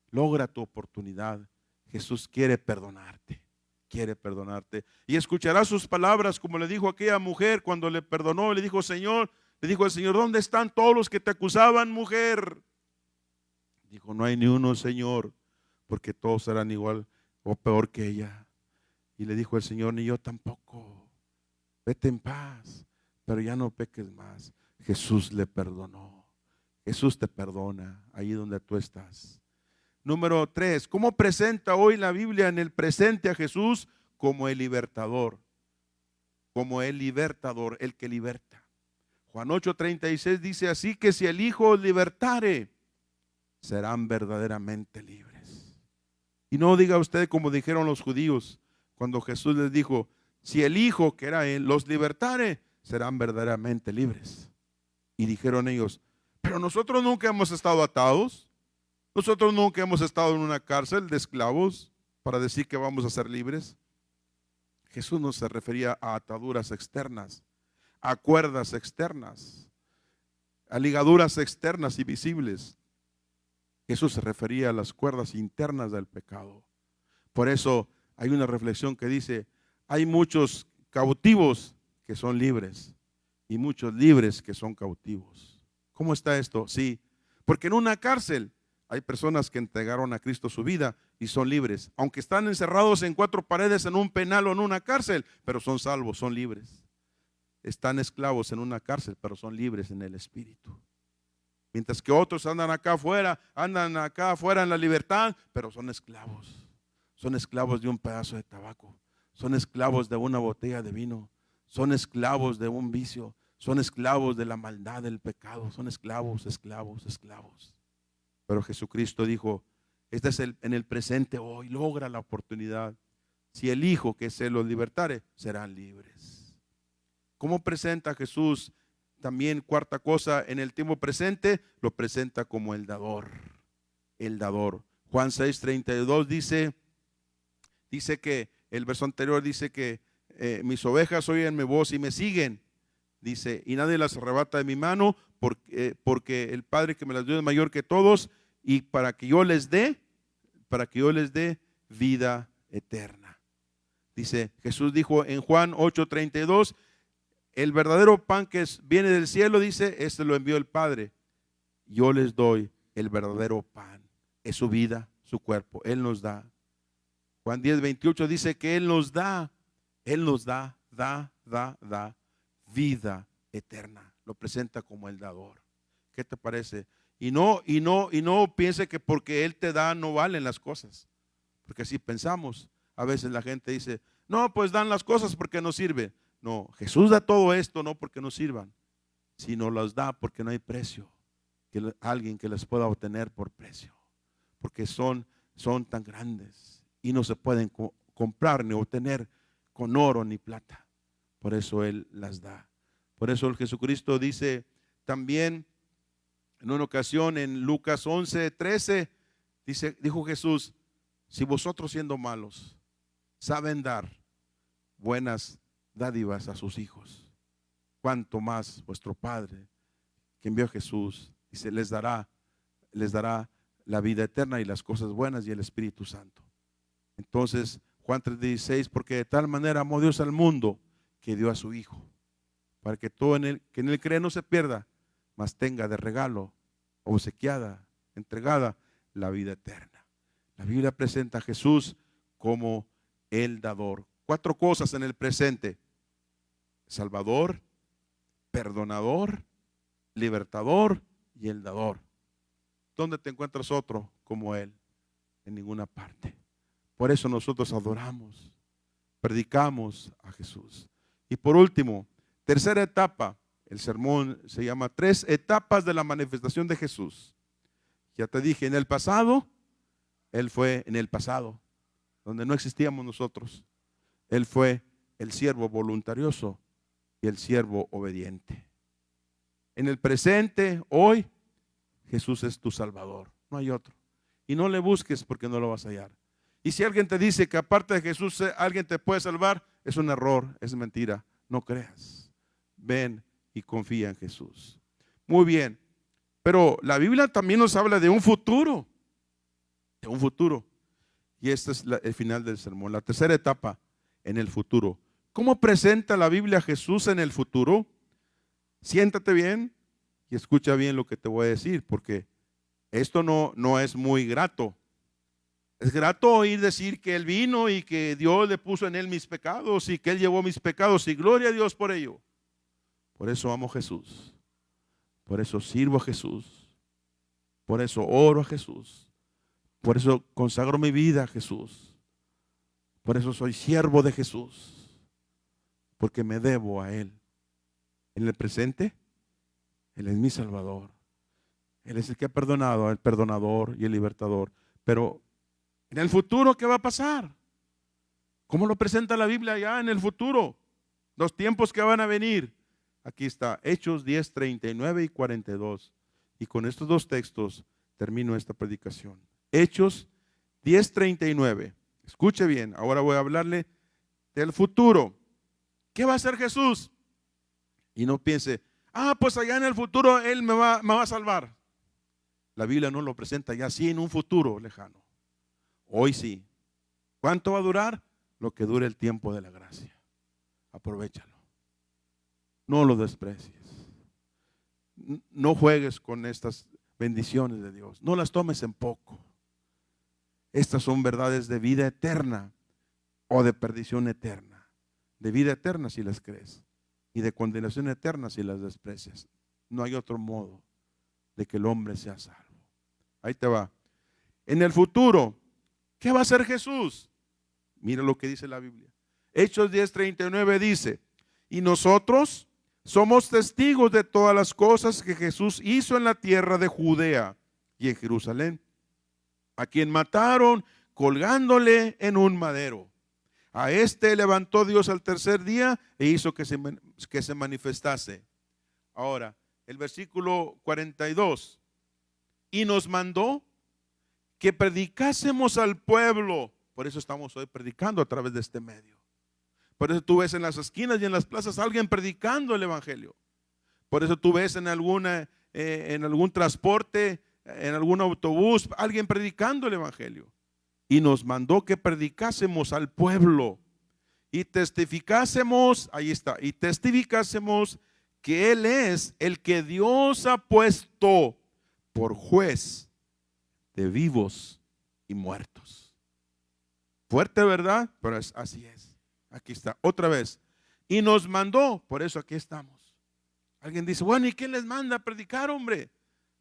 Logra tu oportunidad. Jesús quiere perdonarte. Quiere perdonarte. Y escucharás sus palabras, como le dijo a aquella mujer cuando le perdonó. Le dijo: Señor, le dijo al Señor: ¿dónde están todos los que te acusaban, mujer? Dijo: no hay ni uno, Señor, porque todos serán igual o peor que ella. Y le dijo el Señor: ni yo tampoco. Vete en paz, pero ya no peques más. Jesús le perdonó. Jesús te perdona ahí donde tú estás. Número 3, ¿cómo presenta hoy la Biblia en el presente a Jesús? Como el libertador. Como el libertador, el que liberta. Juan 8:36 dice: así que si el Hijo os libertare, serán verdaderamente libres. Y no diga usted como dijeron los judíos cuando Jesús les dijo: si el Hijo, que era Él, los libertare, serán verdaderamente libres. Y dijeron ellos: pero nosotros nunca hemos estado atados. Nosotros nunca hemos estado en una cárcel de esclavos para decir que vamos a ser libres. Jesús no se refería a ataduras externas, a cuerdas externas, a ligaduras externas y visibles. Jesús se refería a las cuerdas internas del pecado. Por eso hay una reflexión que dice: hay muchos cautivos que son libres y muchos libres que son cautivos. ¿Cómo está esto? Sí, porque en una cárcel hay personas que entregaron a Cristo su vida y son libres, aunque están encerrados en cuatro paredes en un penal o en una cárcel, pero son salvos, son libres. Están esclavos en una cárcel, pero son libres en el espíritu. Mientras que otros andan acá afuera en la libertad, pero son esclavos. Son esclavos de un pedazo de tabaco, son esclavos de una botella de vino, son esclavos de un vicio, son esclavos de la maldad, del pecado, son esclavos, esclavos, esclavos. Pero Jesucristo dijo, este es en el presente hoy, logra la oportunidad. Si el Hijo que se los libertare, serán libres. ¿Cómo presenta Jesús? También cuarta cosa, en el tiempo presente, lo presenta como el dador. El dador. Juan 6:32 dice que, el verso anterior dice que mis ovejas oyen mi voz y me siguen. Dice, y nadie las arrebata de mi mano, porque el Padre que me las dio es mayor que todos, y para que yo les dé vida eterna. Dice, Jesús dijo en Juan 8:32, el verdadero pan que viene del cielo, dice, este lo envió el Padre. Yo les doy el verdadero pan, es su vida, su cuerpo, Él nos da. Juan 10:28 dice que Él nos da vida eterna. Lo presenta como el dador. ¿Qué te parece? Y no piense que porque Él te da no valen las cosas. Porque así pensamos. A veces la gente dice, no, pues dan las cosas porque no sirve. No, Jesús da todo esto no porque no sirvan, sino los da porque no hay precio. Alguien que les pueda obtener por precio. Porque son tan grandes y no se pueden comprar ni obtener con oro ni plata. Por eso Él las da. Por eso el Jesucristo dice también en una ocasión en Lucas 11:13, dijo Jesús, si vosotros siendo malos saben dar buenas dádivas a sus hijos, cuánto más vuestro Padre que envió a Jesús, dice, les dará la vida eterna y las cosas buenas y el Espíritu Santo. Entonces Juan 3:16, porque de tal manera amó Dios al mundo que dio a su Hijo, para que todo que en él cree no se pierda, mas tenga de regalo, obsequiada, entregada, la vida eterna. La Biblia presenta a Jesús como el dador. 4 cosas en el presente: Salvador, perdonador, libertador y el dador. ¿Dónde te encuentras otro como Él? En ninguna parte. Por eso nosotros adoramos, predicamos a Jesús. Y por último, tercera etapa, el sermón se llama 3 etapas de la manifestación de Jesús. Ya te dije, en el pasado, Él fue en el pasado, donde no existíamos nosotros. Él fue el siervo voluntarioso y el siervo obediente. En el presente, hoy, Jesús es tu Salvador, no hay otro. Y no le busques porque no lo vas a hallar. Y si alguien te dice que aparte de Jesús alguien te puede salvar, es un error, es mentira. No creas. Ven y confía en Jesús. Muy bien, pero la Biblia también nos habla de un futuro. De un futuro. Y este es el final del sermón. La tercera etapa, en el futuro. ¿Cómo presenta la Biblia a Jesús en el futuro? Siéntate bien y escucha bien lo que te voy a decir, porque esto no es muy grato. Es grato oír decir que Él vino y que Dios le puso en Él mis pecados y que Él llevó mis pecados, y gloria a Dios por ello. Por eso amo a Jesús. Por eso sirvo a Jesús. Por eso oro a Jesús. Por eso consagro mi vida a Jesús. Por eso soy siervo de Jesús. Porque me debo a Él. En el presente, Él es mi Salvador. Él es el que ha perdonado, el perdonador y el libertador. Pero en el futuro, ¿qué va a pasar? ¿Cómo lo presenta la Biblia ya en el futuro? Los tiempos que van a venir. Aquí está, Hechos 10, 39 y 42. Y con estos 2 textos termino esta predicación. Hechos 10, 39. Escuche bien, ahora voy a hablarle del futuro. ¿Qué va a hacer Jesús? Y no piense, pues allá en el futuro Él me va a salvar. La Biblia no lo presenta ya así en un futuro lejano. Hoy sí. ¿Cuánto va a durar? Lo que dure el tiempo de la gracia. Aprovéchalo. No lo desprecies. No juegues con estas bendiciones de Dios. No las tomes en poco. Estas son verdades de vida eterna o de perdición eterna. De vida eterna si las crees y de condenación eterna si las desprecias. No hay otro modo de que el hombre sea salvo. Ahí te va. En el futuro, ¿qué va a hacer Jesús? Mira lo que dice la Biblia. Hechos 10:39 dice, y nosotros somos testigos de todas las cosas que Jesús hizo en la tierra de Judea y en Jerusalén, a quien mataron colgándole en un madero. A este levantó Dios al tercer día e hizo que se manifestase. Ahora, el versículo 42. Y nos mandó que predicásemos al pueblo. Por eso estamos hoy predicando a través de este medio. Por eso tú ves en las esquinas y en las plazas a alguien predicando el evangelio. Por eso tú ves en algún transporte, en algún autobús, alguien predicando el evangelio. Y nos mandó que predicásemos al pueblo y testificásemos, ahí está, y testificásemos que Él es el que Dios ha puesto por juez de vivos y muertos. Fuerte, ¿verdad? Pero así es. Aquí está, otra vez. Y nos mandó, por eso aquí estamos. Alguien dice, bueno, ¿y quién les manda a predicar, hombre?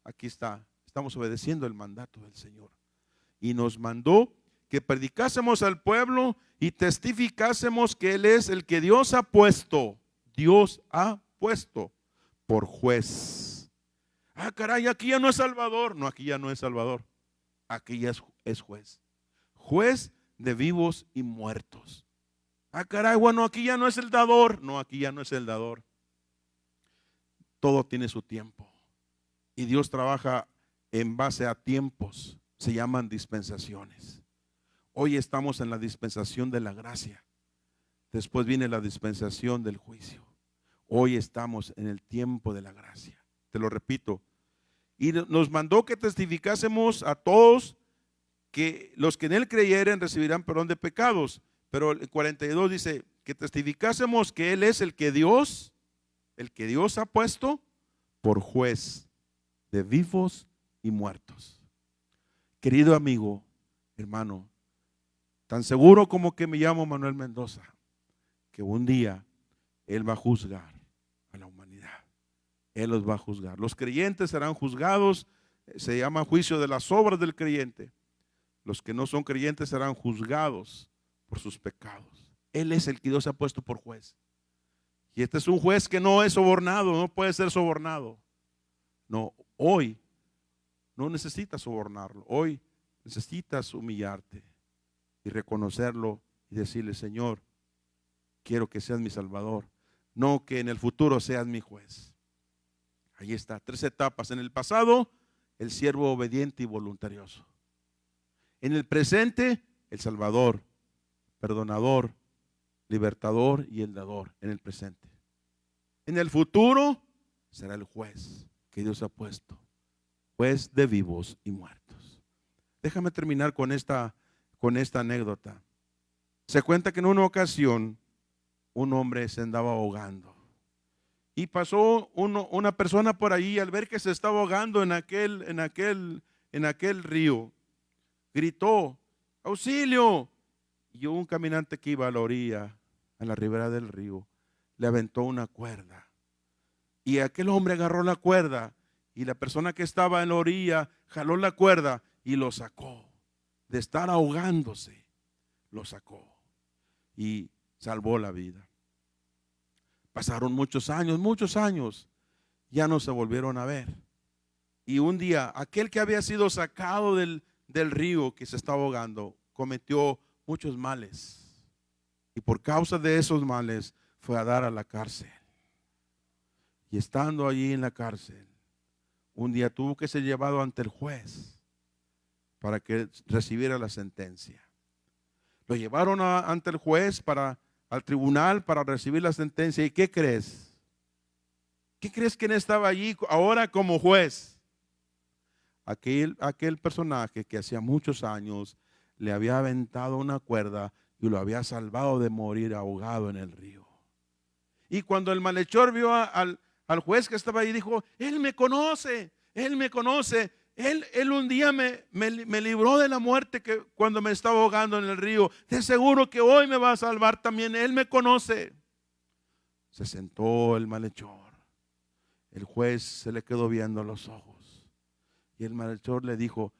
Aquí está, estamos obedeciendo el mandato del Señor. Y nos mandó que predicásemos al pueblo y testificásemos que Él es el que Dios ha puesto por juez. Ah, caray, aquí ya no es Salvador. No, aquí ya no es Salvador. Aquí ya es juez. Juez de vivos y muertos. Ah, caray, bueno, aquí ya no es el dador. No, aquí ya no es el dador. Todo tiene su tiempo. Y Dios trabaja en base a tiempos. Se llaman dispensaciones. Hoy estamos en la dispensación de la gracia. Después viene la dispensación del juicio. Hoy estamos en el tiempo de la gracia. Te lo repito. Y nos mandó que testificásemos a todos que los que en Él creyeren recibirán perdón de pecados. Pero el 42 dice que testificásemos que Él es el que Dios ha puesto por juez de vivos y muertos. Querido amigo, hermano, tan seguro como que me llamo Manuel Mendoza, que un día Él va a juzgar a la humanidad. Él los va a juzgar. Los creyentes serán juzgados, se llama juicio de las obras del creyente. Los que no son creyentes serán juzgados por sus pecados. Él es el que Dios ha puesto por juez. Y este es un juez que no es sobornado, no puede ser sobornado. No, hoy no necesitas sobornarlo. Hoy necesitas humillarte y reconocerlo y decirle, Señor, quiero que seas mi Salvador, no que en el futuro seas mi juez. Ahí está, 3 etapas. En el pasado, el siervo obediente y voluntarioso. En el presente, el Salvador, perdonador, libertador y el dador en el presente. En el futuro, será el juez que Dios ha puesto, juez de vivos y muertos. Déjame terminar con esta anécdota. Se cuenta que en una ocasión un hombre se andaba ahogando y pasó una persona por ahí. Al ver que se estaba ahogando en aquel río, gritó, auxilio. Y un caminante que iba a la orilla, a la ribera del río, le aventó una cuerda. Y aquel hombre agarró la cuerda y la persona que estaba en la orilla jaló la cuerda y lo sacó. De estar ahogándose, lo sacó y salvó la vida. Pasaron muchos años, ya no se volvieron a ver. Y un día, aquel que había sido sacado del río que se estaba ahogando, cometió muchos males. Y por causa de esos males fue a dar a la cárcel. Y estando allí en la cárcel, un día tuvo que ser llevado ante el juez para que recibiera la sentencia. Lo llevaron ante el juez, al tribunal, para recibir la sentencia. ¿Y qué crees? ¿Qué crees que estaba allí ahora como juez? Aquel personaje que hacía muchos años le había aventado una cuerda y lo había salvado de morir ahogado en el río. Y cuando el malhechor vio al juez que estaba ahí, dijo: Él me conoce, Él me conoce. Él un día me libró de la muerte que cuando me estaba ahogando en el río. De seguro que hoy me va a salvar también. Él me conoce. Se sentó el malhechor. El juez se le quedó viendo a los ojos. Y el malhechor le dijo: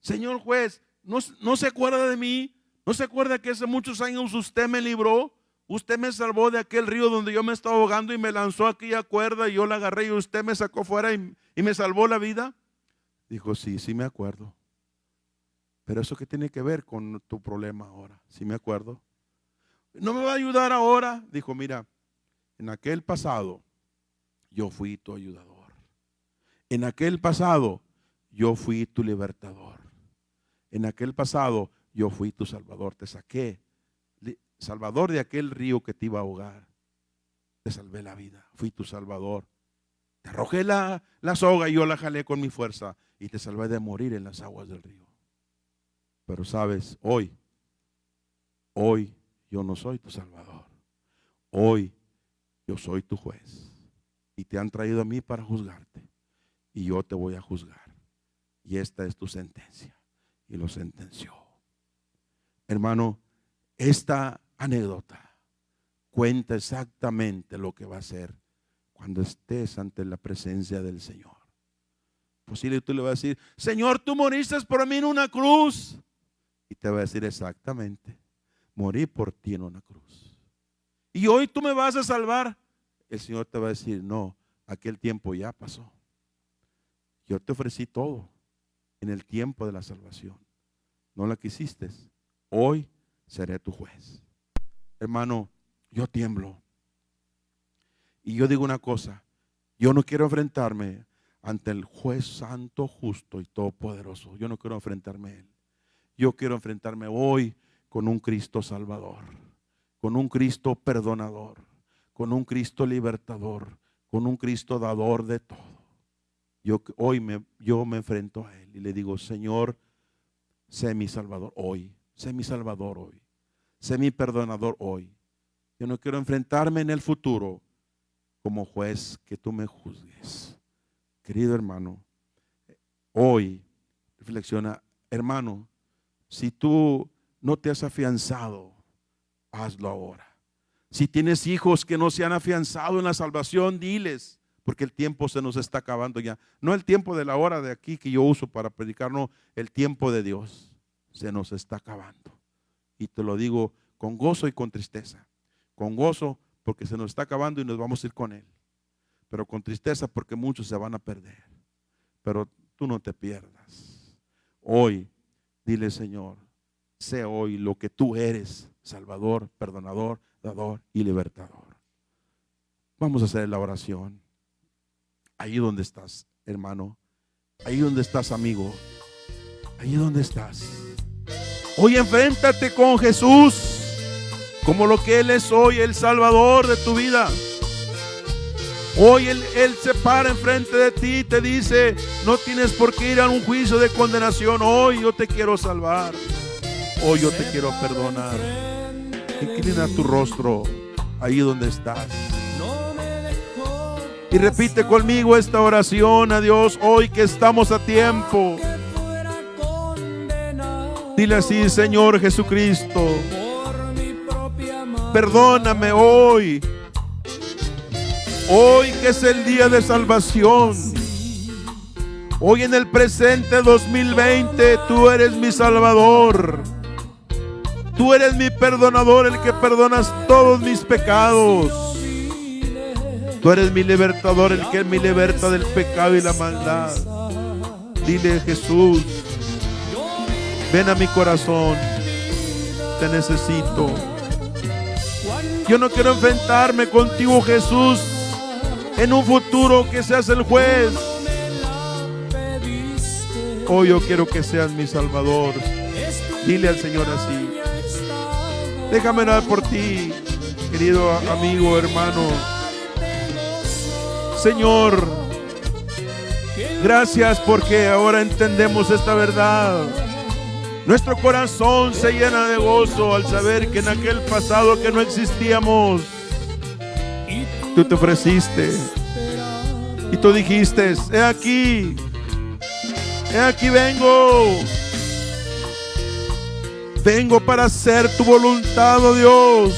Señor juez, ¿no se acuerda de mí? ¿No se acuerda que hace muchos años usted me libró? Usted me salvó de aquel río donde yo me estaba ahogando y me lanzó aquella cuerda y yo la agarré y usted me sacó fuera y me salvó la vida. Dijo: sí, sí me acuerdo. Pero eso qué tiene que ver con tu problema ahora. Sí me acuerdo. ¿No me va a ayudar ahora? Dijo: mira, en aquel pasado yo fui tu ayudador. En aquel pasado yo fui tu libertador. En aquel pasado yo fui tu salvador. Te saqué, salvador, de aquel río que te iba a ahogar. Te salvé la vida. Fui tu salvador. Te arrojé la soga y yo la jalé con mi fuerza y te salvé de morir en las aguas del río. Pero sabes, hoy yo no soy tu salvador. Hoy yo soy tu juez. Y te han traído a mí para juzgarte. Y yo te voy a juzgar. Y esta es tu sentencia. Y lo sentenció. Hermano, esta anécdota cuenta exactamente lo que va a ser cuando estés ante la presencia del Señor. Posible tú le vas a decir: Señor, tú moriste por mí en una cruz. Y te va a decir: exactamente, morí por ti en una cruz. Y hoy tú me vas a salvar. El Señor te va a decir: no, aquel tiempo ya pasó. Yo te ofrecí todo en el tiempo de la salvación. No la quisiste. Hoy seré tu juez. Hermano, yo tiemblo. Y yo digo una cosa: yo no quiero enfrentarme ante el juez santo, justo y todopoderoso. Yo no quiero enfrentarme a él. Yo quiero enfrentarme hoy con un Cristo salvador, con un Cristo perdonador, con un Cristo libertador, con un Cristo dador de todo. Yo me enfrento a él y le digo: Señor, sé mi salvador hoy. Sé mi salvador hoy. Sé mi perdonador hoy. Yo no quiero enfrentarme en el futuro como juez que tú me juzgues. Querido hermano, hoy reflexiona. Hermano, si tú no te has afianzado, hazlo ahora. Si tienes hijos que no se han afianzado en la salvación, diles, porque el tiempo se nos está acabando ya. No el tiempo de la hora de aquí que yo uso para predicar, no, el tiempo de Dios se nos está acabando. Y te lo digo con gozo y con tristeza. Con gozo porque se nos está acabando y nos vamos a ir con Él. Pero con tristeza porque muchos se van a perder. Pero tú no te pierdas. Hoy, dile: Señor, sé hoy lo que tú eres: Salvador, perdonador, dador y libertador. Vamos a hacer la oración. Ahí donde estás, hermano. Ahí donde estás, amigo. Ahí donde estás. Hoy enfréntate con Jesús como lo que Él es hoy, el Salvador de tu vida. Hoy Él se para enfrente de ti y te dice: no tienes por qué ir a un juicio de condenación. Hoy yo te quiero salvar. Hoy yo te quiero perdonar. Inclina tu rostro ahí donde estás y repite conmigo esta oración a Dios hoy que estamos a tiempo. Dile así: Señor Jesucristo, perdóname hoy. Hoy que es el día de salvación. Hoy en el presente 2020 tú eres mi Salvador. Tú eres mi perdonador, el que perdonas todos mis pecados. Tú eres mi libertador, el que me liberta del pecado y la maldad. Dile: Jesús, ven a mi corazón. Te necesito. Yo no quiero enfrentarme contigo, Jesús, en un futuro que seas el juez. Hoy yo quiero que seas mi Salvador. Dile al Señor así. Déjame orar por ti, querido amigo, hermano. Señor, gracias porque ahora entendemos esta verdad. Nuestro corazón se llena de gozo al saber que en aquel pasado que no existíamos, Tú te ofreciste y tú dijiste: he aquí vengo. Vengo para hacer tu voluntad, oh Dios,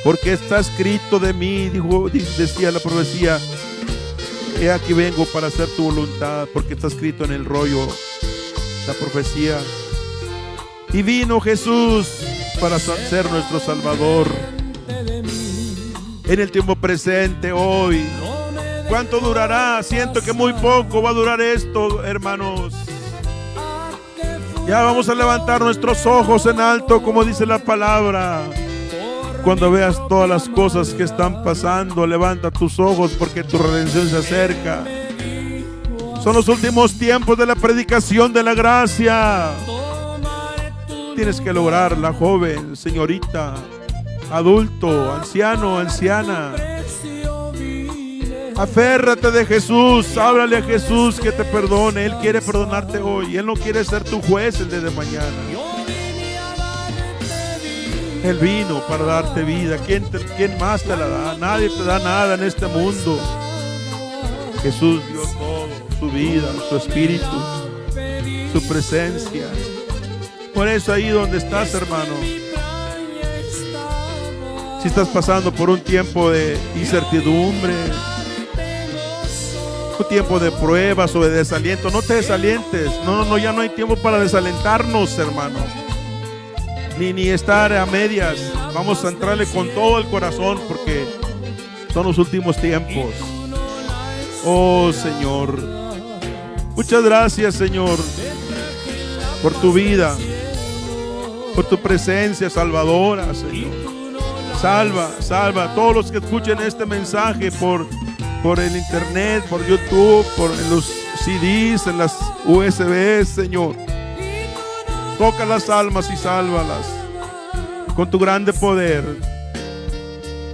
porque está escrito de mí, decía la profecía. He aquí vengo para hacer tu voluntad, porque está escrito en el rollo la profecía. Y vino Jesús para ser nuestro Salvador en el tiempo presente hoy. ¿Cuánto durará? Siento que muy poco va a durar esto, hermanos. Ya vamos a levantar nuestros ojos en alto, como dice la palabra. Cuando veas todas las cosas que están pasando, levanta tus ojos, porque tu redención se acerca. Son los últimos tiempos de la predicación de la gracia. Tienes que lograrla, joven, señorita, adulto, anciano, anciana. Aférrate de Jesús, háblale a Jesús que te perdone. Él quiere perdonarte hoy. Él no quiere ser tu juez el día de mañana. Él vino para darte vida. ¿Quién más te la da? Nadie te da nada en este mundo. Jesús dio todo, su vida, su espíritu, su presencia. Por eso ahí donde estás, hermano, si estás pasando por un tiempo de incertidumbre, un tiempo de pruebas o de desaliento, no te desalientes. No, ya no hay tiempo para desalentarnos, hermano, ni estar a medias. Vamos a entrarle con todo el corazón, porque son los últimos tiempos. Oh Señor, muchas gracias, Señor, por tu vida, por tu presencia salvadora, Señor. Salva a todos los que escuchen este mensaje por el internet, por YouTube, por en los CDs, en las USB, Señor. Toca las almas y sálvalas con tu grande poder,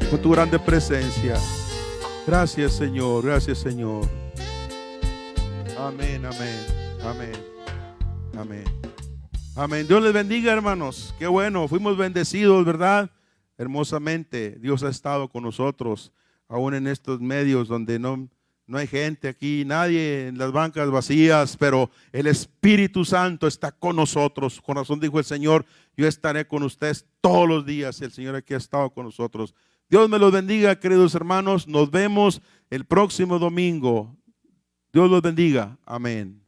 con tu grande presencia. Gracias, Señor. Gracias, Señor. Amén, amén, amén, amén, amén. Dios les bendiga, hermanos. Qué bueno, fuimos bendecidos, ¿verdad? Hermosamente. Dios ha estado con nosotros, aún en estos medios donde no hay gente aquí, nadie, en las bancas vacías, pero el Espíritu Santo está con nosotros. Con razón dijo el Señor: yo estaré con ustedes todos los días. Y el Señor aquí ha estado con nosotros. Dios me los bendiga, queridos hermanos. Nos vemos el próximo domingo. Dios los bendiga. Amén.